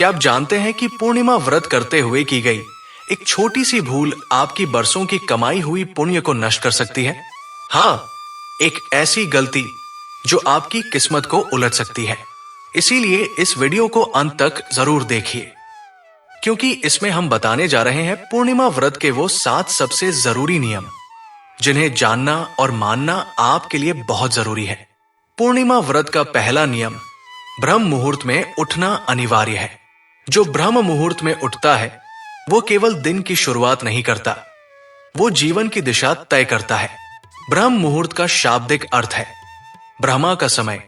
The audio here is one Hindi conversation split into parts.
क्या आप जानते हैं कि पूर्णिमा व्रत करते हुए की गई एक छोटी सी भूल आपकी बरसों की कमाई हुई पुण्य को नष्ट कर सकती है? हाँ, एक ऐसी गलती जो आपकी किस्मत को उलट सकती है। इसीलिए इस वीडियो को अंत तक जरूर देखिए, क्योंकि इसमें हम बताने जा रहे हैं पूर्णिमा व्रत के वो 7 सबसे जरूरी नियम जिन्हें जानना और मानना आपके लिए बहुत जरूरी है। पूर्णिमा व्रत का पहला नियम, ब्रह्म मुहूर्त में उठना अनिवार्य है। जो ब्रह्म मुहूर्त में उठता है वो केवल दिन की शुरुआत नहीं करता, वो जीवन की दिशा तय करता है। ब्रह्म मुहूर्त का शाब्दिक अर्थ है ब्रह्मा का समय,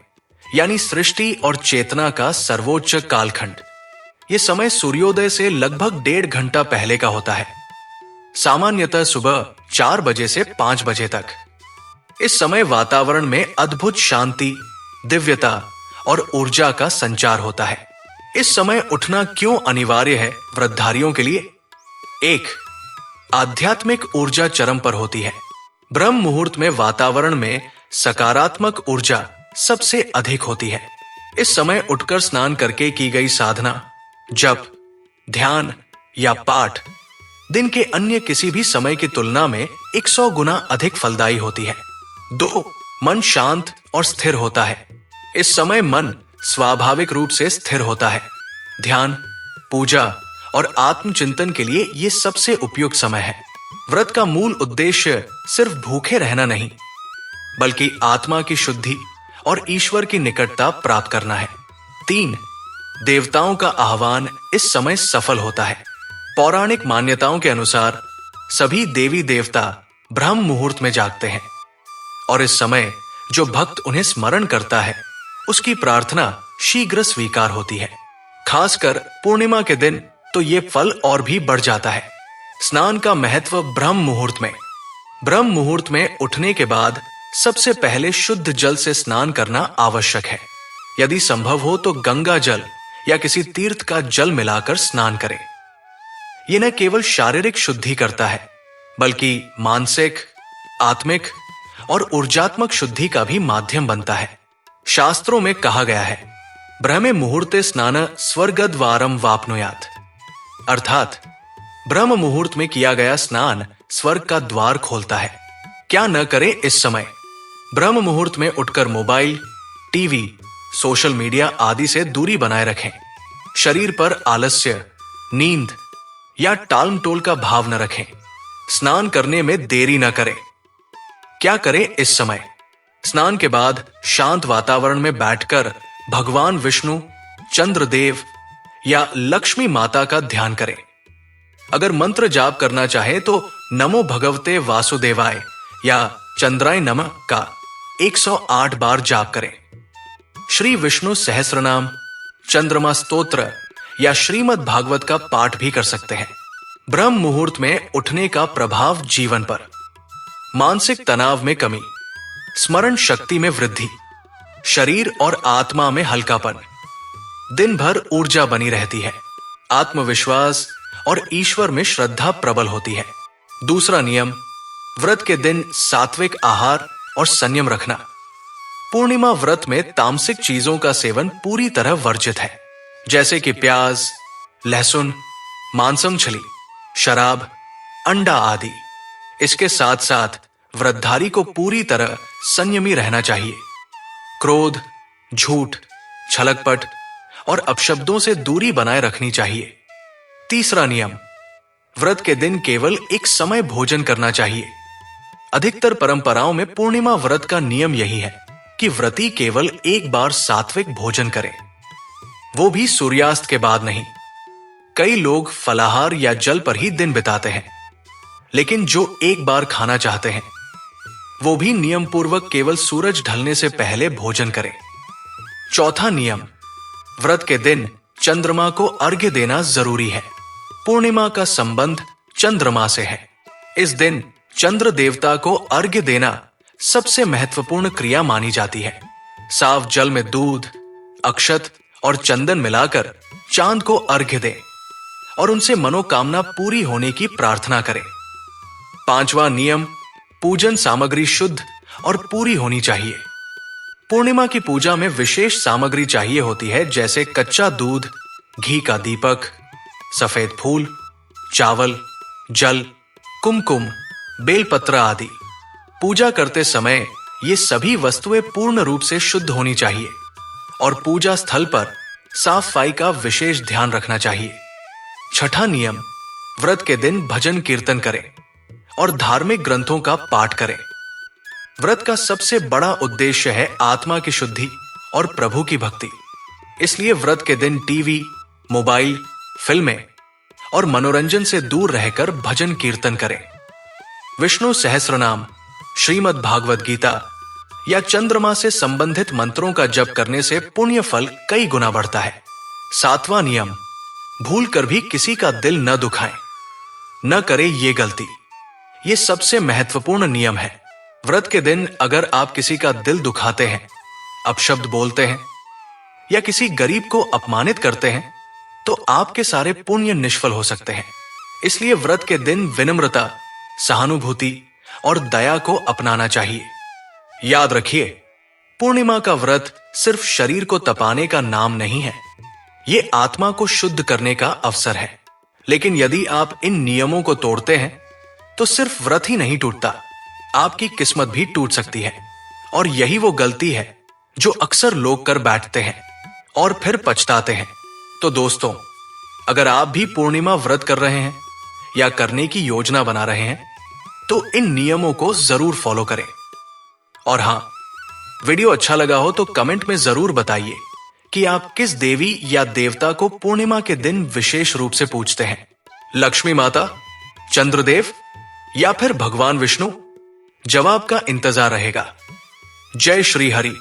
यानी सृष्टि और चेतना का सर्वोच्च कालखंड। यह समय सूर्योदय से लगभग 1.5 घंटा पहले का होता है, सामान्यतः सुबह 4 बजे से 5 बजे तक। इस समय वातावरण में अद्भुत शांति, दिव्यता और ऊर्जा का संचार होता है। इस समय उठना क्यों अनिवार्य है व्रतधारियों के लिए? 1. आध्यात्मिक ऊर्जा चरम पर होती है। ब्रह्म मुहूर्त में वातावरण में सकारात्मक ऊर्जा सबसे अधिक होती है। इस समय उठकर स्नान करके की गई साधना, जप, ध्यान या पाठ दिन के अन्य किसी भी समय की तुलना में 100 गुना अधिक फलदायी होती है। 2. मन शांत और स्थिर होता है। इस समय मन स्वाभाविक रूप से स्थिर होता है। ध्यान, पूजा और आत्मचिंतन के लिए यह सबसे उपयुक्त समय है। व्रत का मूल उद्देश्य सिर्फ भूखे रहना नहीं, बल्कि आत्मा की शुद्धि और ईश्वर की निकटता प्राप्त करना है। 3. देवताओं का आह्वान इस समय सफल होता है। पौराणिक मान्यताओं के अनुसार सभी देवी देवता ब्रह्म मुहूर्त में जागते हैं और इस समय जो भक्त उन्हें स्मरण करता है उसकी प्रार्थना शीघ्र स्वीकार होती है। खासकर पूर्णिमा के दिन तो ये फल और भी बढ़ जाता है। स्नान का महत्व ब्रह्म मुहूर्त में। ब्रह्म मुहूर्त में उठने के बाद सबसे पहले शुद्ध जल से स्नान करना आवश्यक है। यदि संभव हो तो गंगा जल या किसी तीर्थ का जल मिलाकर स्नान करें। यह न केवल शारीरिक शुद्धि करता है, बल्कि मानसिक, आत्मिक और ऊर्जात्मक शुद्धि का भी माध्यम बनता है। शास्त्रों में कहा गया है, ब्रह्मे मुहूर्ते स्नान स्वर्गद्वारम वाप्नुयात्, अर्थात ब्रह्म मुहूर्त में किया गया स्नान स्वर्ग का द्वार खोलता है। क्या न करें इस समय? ब्रह्म मुहूर्त में उठकर मोबाइल, टीवी, सोशल मीडिया आदि से दूरी बनाए रखें। शरीर पर आलस्य, नींद या टालमटोल का भाव न रखें। स्नान करने में देरी न करें। क्या करें इस समय? स्नान के बाद शांत वातावरण में बैठकर भगवान विष्णु, चंद्रदेव या लक्ष्मी माता का ध्यान करें। अगर मंत्र जाप करना चाहे तो नमो भगवते वासुदेवाय या चंद्राय नमः का 108 बार जाप करें। श्री विष्णु सहस्रनाम, चंद्रमा स्तोत्र या श्रीमद् भागवत का पाठ भी कर सकते हैं। ब्रह्म मुहूर्त में उठने का प्रभाव जीवन पर। मानसिक तनाव में कमी, स्मरण शक्ति में वृद्धि, शरीर और आत्मा में हल्कापन, दिन भर ऊर्जा बनी रहती है, आत्मविश्वास और ईश्वर में श्रद्धा प्रबल होती है। दूसरा नियम, व्रत के दिन सात्विक आहार और संयम रखना। पूर्णिमा व्रत में तामसिक चीजों का सेवन पूरी तरह वर्जित है, जैसे कि प्याज, लहसुन, मांसमछली, शराब, अंडा आदि। इसके साथ साथ व्रतधारी को पूरी तरह संयमी रहना चाहिए। क्रोध, झूठ, छलकपट और अपशब्दों से दूरी बनाए रखनी चाहिए। तीसरा नियम, व्रत के दिन केवल एक समय भोजन करना चाहिए। अधिकतर परंपराओं में पूर्णिमा व्रत का नियम यही है कि व्रती केवल एक बार सात्विक भोजन करें, वो भी सूर्यास्त के बाद नहीं। कई लोग फलाहार या जल पर ही दिन बिताते हैं, लेकिन जो एक बार खाना चाहते हैं वो भी नियम पूर्वक केवल सूरज ढलने से पहले भोजन करें। चौथा नियम, व्रत के दिन चंद्रमा को अर्घ्य देना जरूरी है। पूर्णिमा का संबंध चंद्रमा से है। इस दिन चंद्र देवता को अर्घ्य देना सबसे महत्वपूर्ण क्रिया मानी जाती है। साफ जल में दूध, अक्षत और चंदन मिलाकर चांद को अर्घ्य दें और उनसे मनोकामना पूरी होने की प्रार्थना करें। पांचवा नियम, पूजन सामग्री शुद्ध और पूरी होनी चाहिए। पूर्णिमा की पूजा में विशेष सामग्री चाहिए होती है, जैसे कच्चा दूध, घी का दीपक, सफेद फूल, चावल, जल, कुमकुम, बेलपत्र आदि। पूजा करते समय ये सभी वस्तुएं पूर्ण रूप से शुद्ध होनी चाहिए और पूजा स्थल पर साफ सफाई का विशेष ध्यान रखना चाहिए। छठा नियम, व्रत के दिन भजन कीर्तन करें और धार्मिक ग्रंथों का पाठ करें। व्रत का सबसे बड़ा उद्देश्य है आत्मा की शुद्धि और प्रभु की भक्ति। इसलिए व्रत के दिन टीवी, मोबाइल, फिल्में और मनोरंजन से दूर रहकर भजन कीर्तन करें। विष्णु सहस्त्रनाम, श्रीमद् भागवत गीता या चंद्रमा से संबंधित मंत्रों का जप करने से पुण्य फल कई गुना बढ़ता है। सातवां नियम, भूल कर भी किसी का दिल न दुखाएं। न करें ये गलती। ये सबसे महत्वपूर्ण नियम है। व्रत के दिन अगर आप किसी का दिल दुखाते हैं, अपशब्द बोलते हैं या किसी गरीब को अपमानित करते हैं तो आपके सारे पुण्य निष्फल हो सकते हैं। इसलिए व्रत के दिन विनम्रता, सहानुभूति और दया को अपनाना चाहिए। याद रखिए, पूर्णिमा का व्रत सिर्फ शरीर को तपाने का नाम नहीं है, ये आत्मा को शुद्ध करने का अवसर है। लेकिन यदि आप इन नियमों को तोड़ते हैं तो सिर्फ व्रत ही नहीं टूटता, आपकी किस्मत भी टूट सकती है। और यही वो गलती है जो अक्सर लोग कर बैठते हैं और फिर पछताते हैं। तो दोस्तों, अगर आप भी पूर्णिमा व्रत कर रहे हैं या करने की योजना बना रहे हैं तो इन नियमों को जरूर फॉलो करें। और हां, वीडियो अच्छा लगा हो तो कमेंट में जरूर बताइए कि आप किस देवी या देवता को पूर्णिमा के दिन विशेष रूप से पूजते हैं। लक्ष्मी माता, चंद्रदेव या फिर भगवान विष्णु? जवाब का इंतजार रहेगा। जय श्री हरि।